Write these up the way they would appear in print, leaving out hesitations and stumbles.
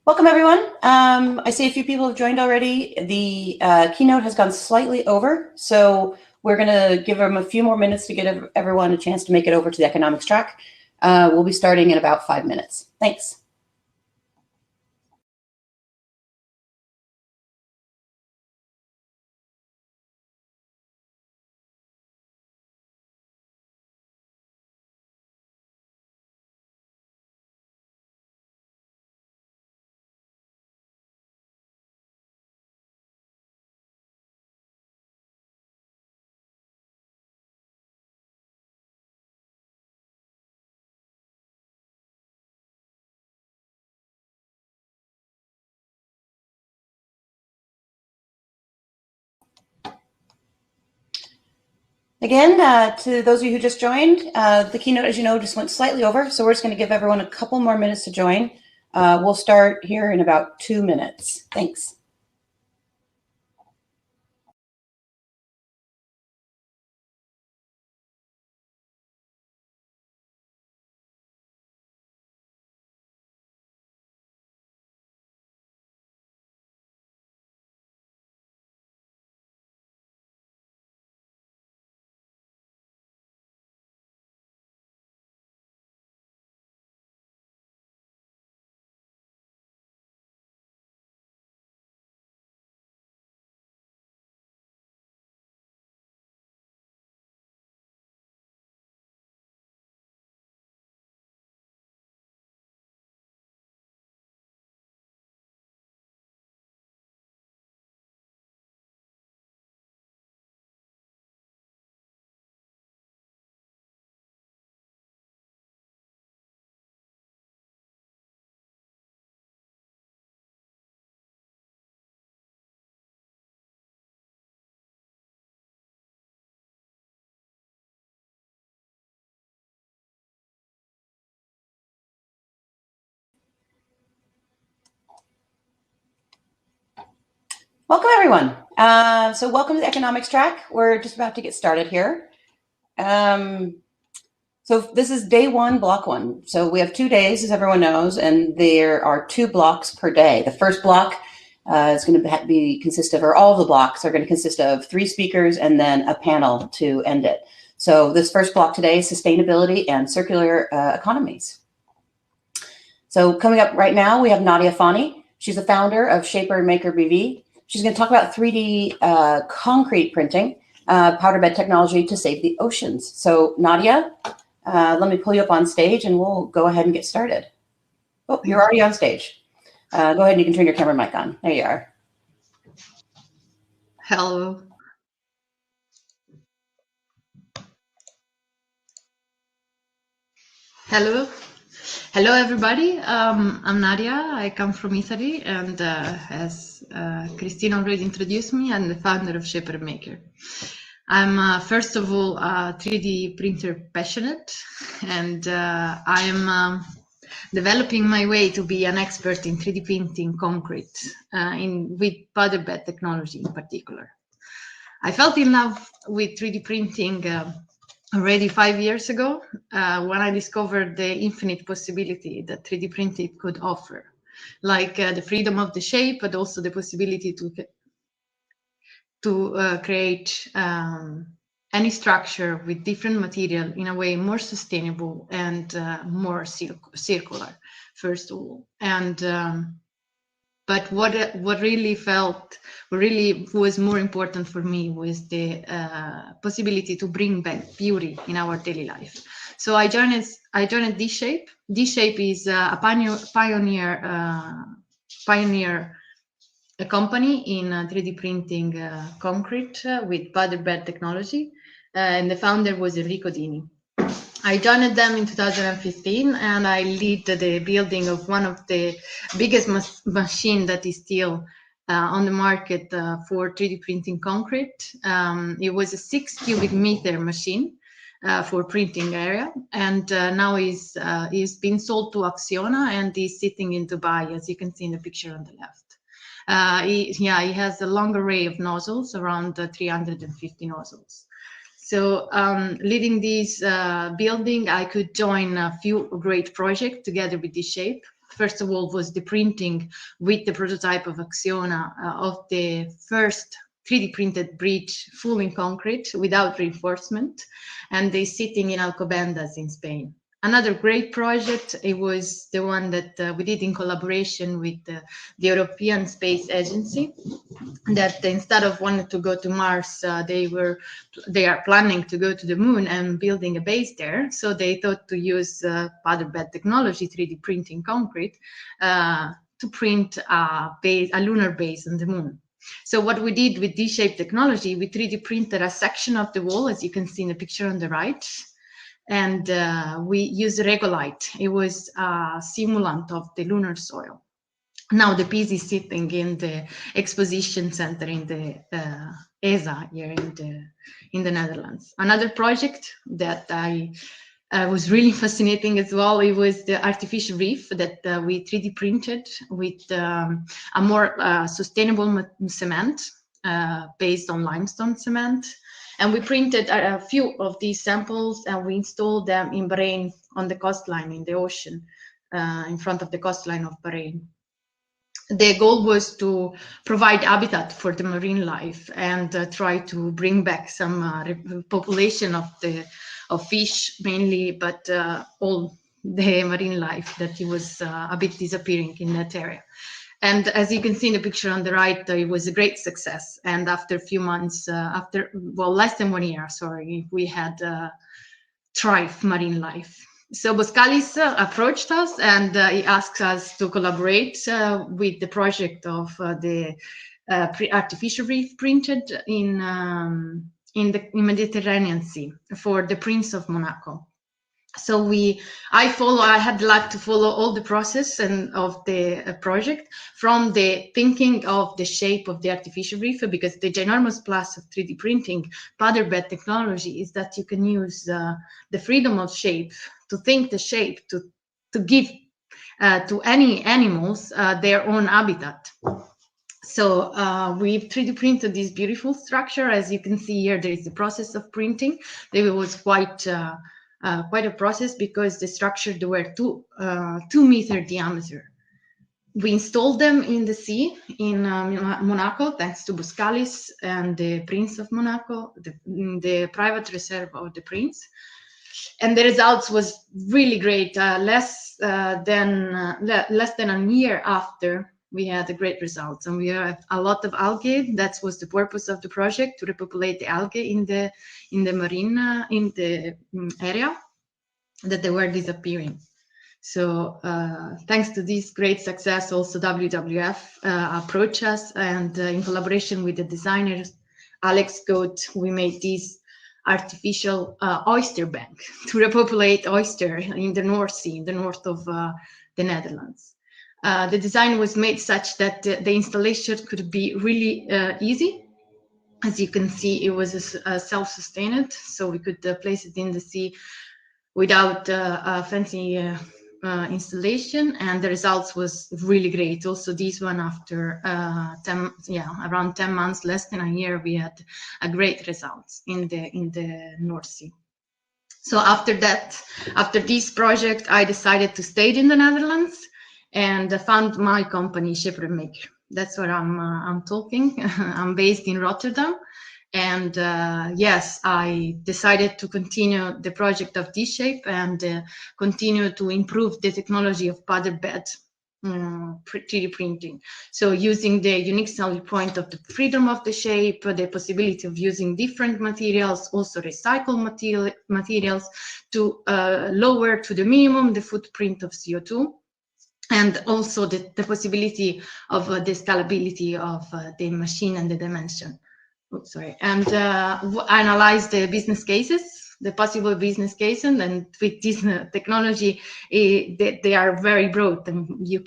Welcome, everyone. I see a few people have joined already. The keynote has gone slightly over, so we're going to give them a few more minutes to get everyone a chance to make it over to the economics track. We'll be starting in about 5 minutes. Thanks. Again, to those of you who just joined, the keynote, as you know, just went slightly over, so we're just going to give everyone a couple more minutes to join. We'll start here in about 2 minutes. Thanks. Welcome, everyone. So welcome to the economics track. We're just about to get started here. So this is day one, block one. So we have 2 days, as everyone knows, and there are 2 blocks per day. The first block is going to consist of, or all of the blocks are going to consist of 3 speakers and then a panel to end it. So this first block today is sustainability and circular economies. So coming up right now, we have Nadia Fani. She's the founder of Shaper and Maker BV. She's going to talk about 3D concrete printing, powder bed technology to save the oceans. So Nadia, let me pull you up on stage and we'll go ahead and get started. Oh, you're already on stage. Go ahead and you can turn your camera mic on. There you are. Hello. Hello. Hello, everybody. I'm Nadia. I come from Italy, and as Christine already introduced me, I'm the founder of Shaper Maker. I'm, first of all, a 3D printer passionate, and I'm developing my way to be an expert in 3D printing concrete, with powder bed technology in particular. I fell in love with 3D printing already 5 years ago, when I discovered the infinite possibility that 3D printing could offer, like the freedom of the shape, but also the possibility to create any structure with different material in a way more sustainable and more circular, first of all. And but what really was more important for me was the possibility to bring back beauty in our daily life. So I joined D-Shape. D-Shape is a pioneer a company in 3D printing concrete with powder bed technology, and the founder was Enrico Dini. I joined them in 2015, and I lead the building of one of the biggest machine that is still on the market for 3D printing concrete. It was a 6 cubic meter machine for printing area, and now is being sold to Acciona and is sitting in Dubai, as you can see in the picture on the left. He has a long array of nozzles, around 350 nozzles. So leading this building, I could join a few great projects together with D-Shape. First of all, was the printing with the prototype of Acciona of the first 3D printed bridge full in concrete without reinforcement, and they're sitting in Alcobendas in Spain. Another great project, it was the one that we did in collaboration with the European Space Agency, that instead of wanting to go to Mars, they are planning to go to the moon and building a base there. So they thought to use powder bed technology, 3D printing concrete, to print a lunar base on the moon. So what we did with D-shaped technology, we 3D printed a section of the wall, as you can see in the picture on the right, and we used regolite. It was a simulant of the lunar soil. Now the piece is sitting in the exposition center in the ESA here in the Netherlands. Another project that I was really fascinating as well, it was the artificial reef that we 3D printed with a more sustainable cement based on limestone cement. And we printed a few of these samples and we installed them in Bahrain on the coastline in the ocean, in front of the coastline of Bahrain. The goal was to provide habitat for the marine life and try to bring back some population of fish mainly, but all the marine life that it was a bit disappearing in that area. And as you can see in the picture on the right, it was a great success. And after a few months, less than 1 year, sorry, we had thrive marine life. So Boscalis approached us and he asked us to collaborate with the project of the artificial reef printed in the Mediterranean Sea for the Prince of Monaco. So I had the luck to follow all the process and of the project, from the thinking of the shape of the artificial reef, because the ginormous plus of 3D printing powder bed technology is that you can use the freedom of shape to think the shape to give to any animals their own habitat. So we've 3D printed this beautiful structure. As you can see here, there is the process of printing. It was quite a process because the structure, they were 2 meter diameter. We installed them in the sea in Monaco, thanks to Boscalis and the Prince of Monaco, the private reserve of the Prince. And the results was really great. Less than a year after, we had a great results, and we have a lot of algae. That was the purpose of the project, to repopulate the algae in the marine in the area that they were disappearing. So thanks to this great success, also WWF approached us, and in collaboration with the designers Alex Goat, we made this artificial oyster bank to repopulate oyster in the North Sea, in the north of the Netherlands. The design was made such that the installation could be really easy. As you can see, it was self-sustained, so we could place it in the sea without a fancy installation, and the results was really great. Also, this one, after around 10 months, less than a year, we had a great results in the North Sea. So after this project, I decided to stay in the Netherlands and found my company, Shipwreck Maker. That's where I'm talking. I'm based in Rotterdam. And yes, I decided to continue the project of D-Shape and continue to improve the technology of powder bed 3D printing. So using the unique selling point of the freedom of the shape, the possibility of using different materials, also recycled materials, to lower to the minimum the footprint of CO2. And also the possibility of the scalability of the machine and the dimension. Oops, sorry. And analyze the business cases, the possible business cases, and with this technology, they are very broad, and you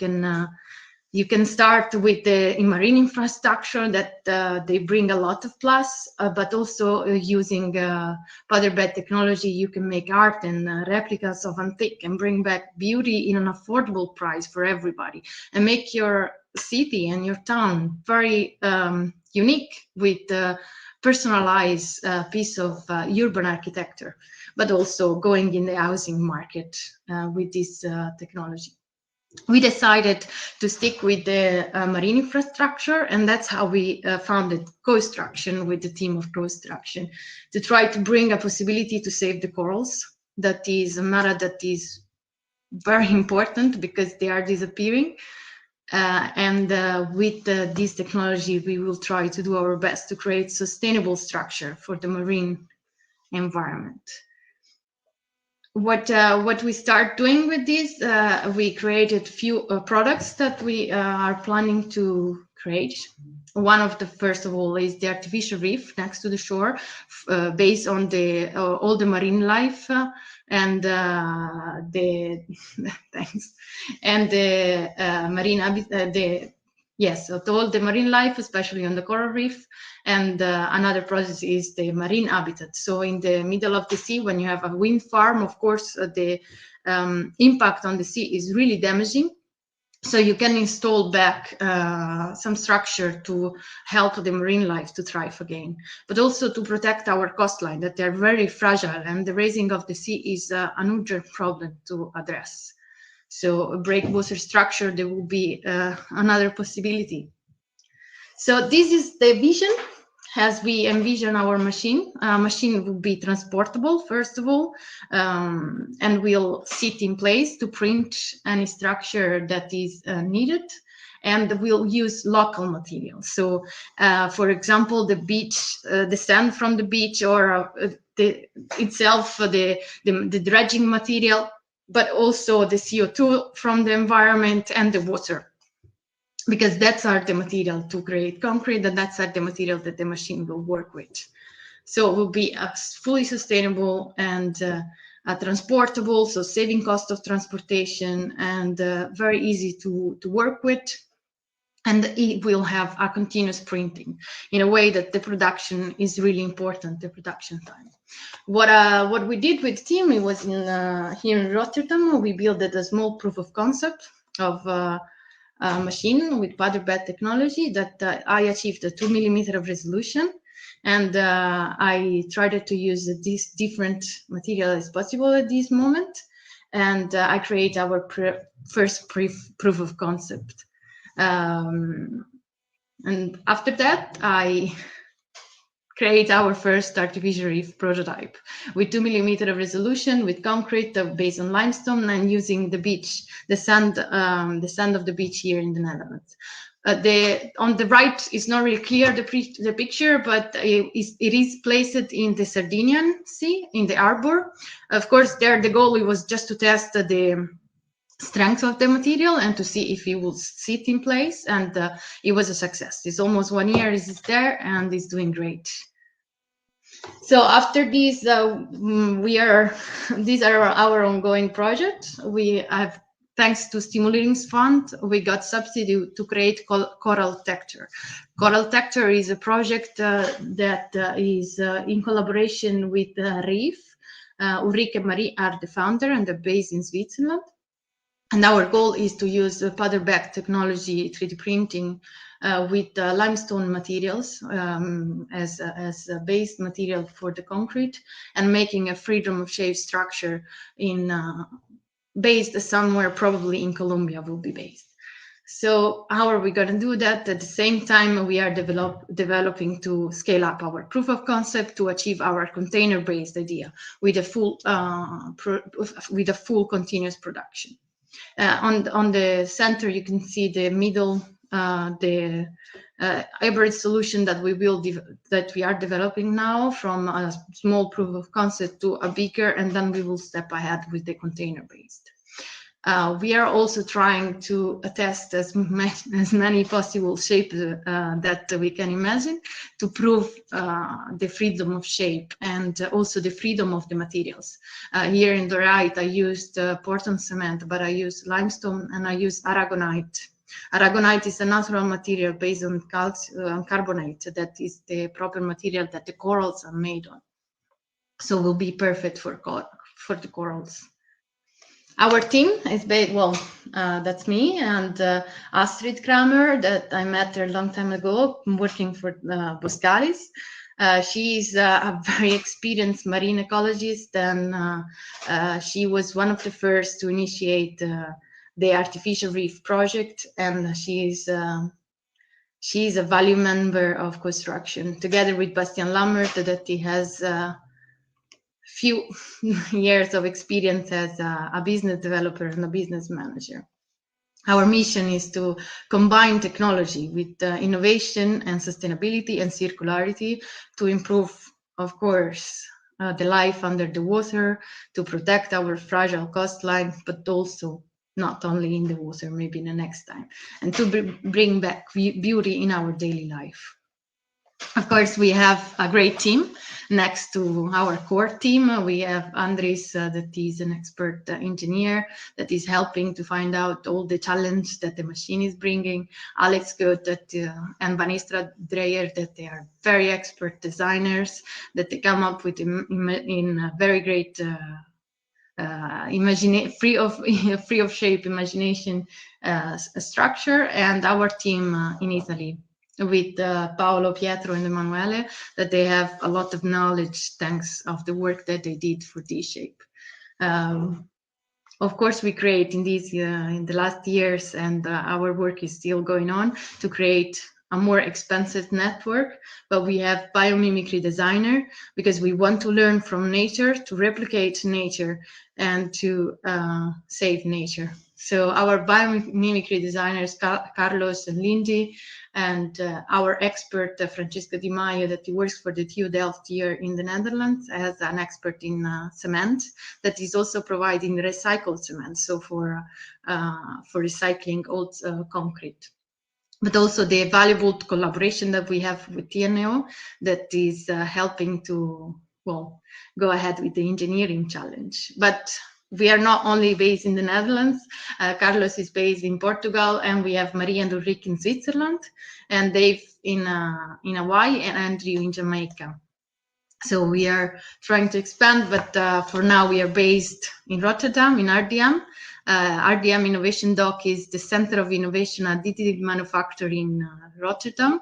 can start with the marine infrastructure that they bring a lot of plus, but also using powder bed technology, you can make art and replicas of antique and bring back beauty in an affordable price for everybody, and make your city and your town very unique with personalized piece of urban architecture, but also going in the housing market with this technology. we decided to stick with the marine infrastructure, and that's how we founded Co-Struction with the team of Co-Struction, to try to bring a possibility to save the corals. That is a matter that is very important because they are disappearing. With this technology, we will try to do our best to create sustainable structure for the marine environment. What we start doing with this, we created few products that we are planning to create. One of the first of all is the artificial reef next to the shore, based on the all the marine life and the thanks and the marine habitat. Yes, so all the marine life, especially on the coral reef. And another process is the marine habitat. So in the middle of the sea, when you have a wind farm, of course, the impact on the sea is really damaging. So you can install back some structure to help the marine life to thrive again, but also to protect our coastline, that they're very fragile, and the raising of the sea is an urgent problem to address. So a breakwater structure, there will be another possibility. So this is the vision as we envision our machine. Machine will be transportable, first of all, and will sit in place to print any structure that is needed. And we'll use local materials. So, for example, the beach, the sand from the beach, or the dredging material, but also the CO2 from the environment and the water, because that's the material to create concrete, and that's the material that the machine will work with. So it will be fully sustainable and transportable, so saving cost of transportation, and very easy to work with. And it will have a continuous printing in a way that the production is really important, the production time. What we did with the team, it was here in Rotterdam. We built a small proof of concept of machine with powder bed technology that I achieved a 2 millimeter of resolution. And I tried to use this different material as possible at this moment. And I create our first proof of concept. And after that, I create our first artificial reef prototype with 2 millimeter of resolution, with concrete based on limestone, and using the beach, the sand of the beach here in the Netherlands. On the right is not really clear, the picture, but it is placed in the Sardinian Sea, in the harbor. Of course, there the goal was just to test the strength of the material and to see if it will sit in place, and it was a success. It's almost 1 year, it's there, and it's doing great. So after this, these are our ongoing projects. We have, thanks to Stimulings Fund, we got subsidy to create Coral Texture. Coral Texture is a project that is in collaboration with Reef. Ulrike and Marie are the founder, and they're based in Switzerland. And our goal is to use powder bed technology, 3D printing, with limestone materials as a base material for the concrete, and making a freedom of shape structure based somewhere, probably in Colombia will be based. So how are we going to do that? At the same time, we are developing to scale up our proof of concept to achieve our container-based idea with a full continuous production. On the center, you can see the middle, the hybrid solution that we are developing now, from a small proof of concept to a bigger, and then we will step ahead with the container-based. We are also trying to test as many possible shapes that we can imagine, to prove the freedom of shape and also the freedom of the materials. Here in the right, I used Portland cement, but I used limestone and I used aragonite. Aragonite is a natural material based on carbonate. That is the proper material that the corals are made on. So will be perfect for the corals. Our team is based, that's me and Astrid Kramer, that I met her a long time ago, working for Boskalis. She's a very experienced marine ecologist, and she was one of the first to initiate the Artificial Reef project, and she's a value member of construction, together with Bastian Lammert, that he has few years of experience as a business developer and a business manager. Our mission is to combine technology with innovation and sustainability and circularity to improve, of course, the life under the water, to protect our fragile coastline, but also not only in the water, maybe in the next time, and to bring back beauty in our daily life. Of course, we have a great team next to our core team. We have Andres, that is an expert engineer that is helping to find out all the challenge that the machine is bringing. Alex Good and Vanistra Dreyer, that they are very expert designers, that they come up with in very great free of shape imagination structure, and our team in Italy with Paolo, Pietro, and Emanuele, that they have a lot of knowledge thanks of the work that they did for this shape. Of course, we create in the last years, and our work is still going on to create a more expensive network, but we have Biomimicry Designer because we want to learn from nature, to replicate nature, and to save nature. So our biomimicry designers, Carlos and Lindy, and our expert, Francesca Di Maio, that works for the TU Delft here in the Netherlands as an expert in cement, that is also providing recycled cement, so for recycling old concrete. But also the valuable collaboration that we have with TNO that is helping to, well, go ahead with the engineering challenge. But we are not only based in the Netherlands. Carlos is based in Portugal, and we have Marie and Ulrich in Switzerland, and Dave in Hawaii, and Andrew in Jamaica. So we are trying to expand, but for now we are based in Rotterdam, in RDM. RDM Innovation Dock is the Center of Innovation Additive Manufacturing in Rotterdam.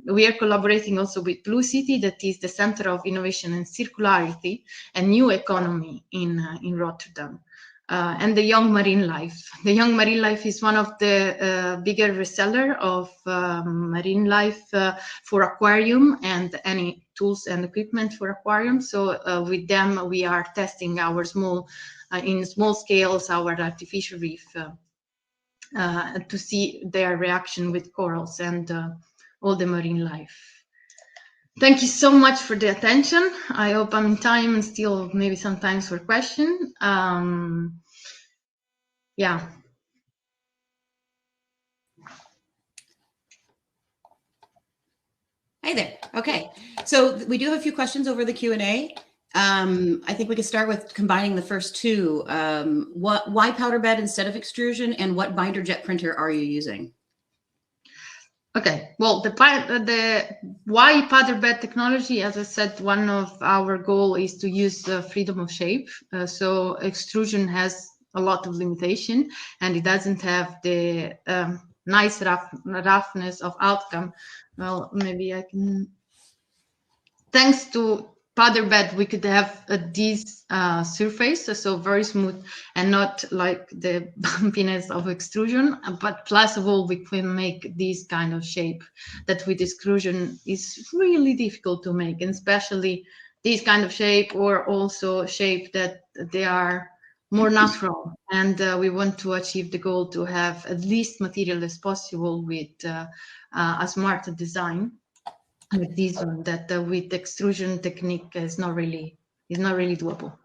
We are collaborating also with Blue City, that is the Center of Innovation and Circularity and New Economy in Rotterdam. And the Young Marine Life. The Young Marine Life is one of the bigger reseller of marine life for aquarium and any tools and equipment for aquarium. So with them, we are testing our in small scales, our artificial reef to see their reaction with corals and all the marine life. Thank you so much for the attention. I hope I'm in time and still maybe sometimes for questions. Yeah. Hi there. Okay, so we do have a few questions over the Q&A. I think we could start with combining the first two. Why powder bed instead of extrusion, and what binder jet printer are you using? Okay, well, the why powder bed technology, as I said, one of our goal is to use freedom of shape. So extrusion has a lot of limitation, and it doesn't have the nice roughness of outcome. Well, maybe I can. Thanks to powder bed, we could have this surface, so very smooth and not like the bumpiness of extrusion. But plus of all, we can make this kind of shape that with extrusion is really difficult to make, and especially this kind of shape, or also shape that they are more natural. And we want to achieve the goal to have at least material as possible with a smart design. With this one, that with extrusion technique is not really doable.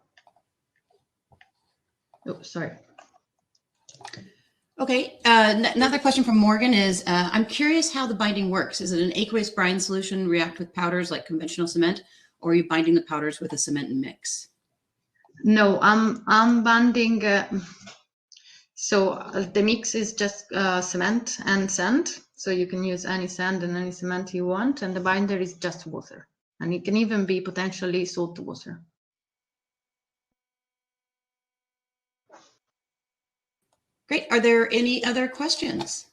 Oh, sorry. Okay, another question from Morgan is, I'm curious how the binding works. Is it an aqueous brine solution react with powders like conventional cement, or are you binding the powders with a cement mix? No, I'm binding. So the mix is just cement and sand. So you can use any sand and any cement you want, and the binder is just water, and it can even be potentially salt water. Great. Are there any other questions?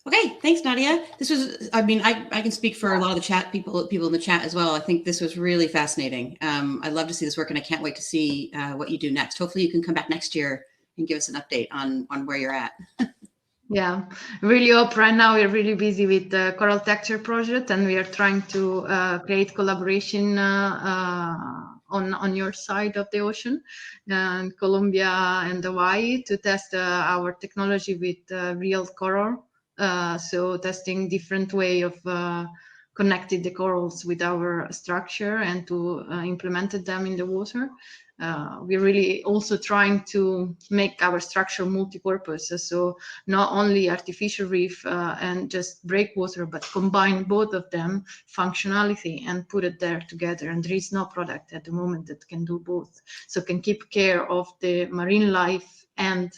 Okay, thanks, Nadia. This was, I mean, I can speak for a lot of the chat people in the chat as well. I think this was really fascinating. I'd love to see this work, and I can't wait to see what you do next. Hopefully you can come back next year and give us an update on where you're at. Yeah, really hope. Right now we're really busy with the Coral Texture project, and we are trying to create collaboration on your side of the ocean, Colombia and Hawaii, to test our technology with real coral. So testing different way of connecting the corals with our structure and to implement them in the water. We're really also trying to make our structure multi-purpose, so not only artificial reef and just breakwater, but combine both of them, functionality, and put it there together. And there is no product at the moment that can do both, so can keep care of the marine life and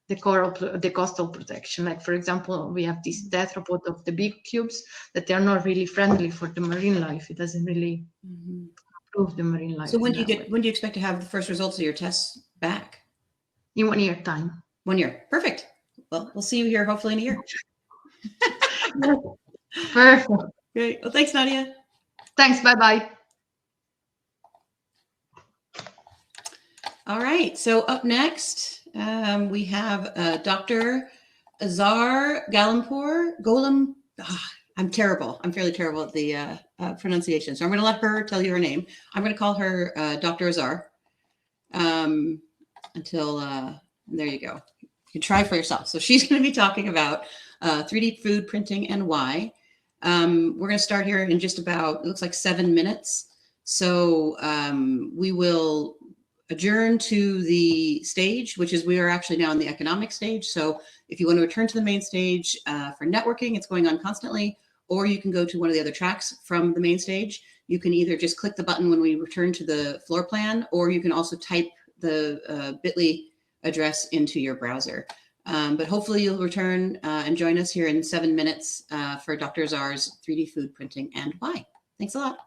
the coastal protection. Like, for example, we have this tetrapod of the big cubes that they are not really friendly for the marine life. It doesn't really improve the marine life. So when do you expect to have the first results of your tests back? In 1 year time. 1 year. Perfect. Well, we'll see you here hopefully in a year. Perfect. Great. Well, thanks, Nadia. Thanks. Bye-bye. All right. So up next, we have Dr. Azar Golem. I'm terrible. I'm fairly terrible at the pronunciation. So I'm going to let her tell you her name. I'm going to call her Dr. Azar until, there you go. You can try for yourself. So she's going to be talking about 3D food printing and why. We're going to start here in just about, it looks like 7 minutes. So we will adjourn to the stage, which is we are actually now in the economic stage. So if you want to return to the main stage for networking, it's going on constantly, or you can go to one of the other tracks from the main stage. You can either just click the button when we return to the floor plan, or you can also type the bit.ly address into your browser. But hopefully you'll return and join us here in 7 minutes for Dr. Azar's 3D food printing and why. Thanks a lot.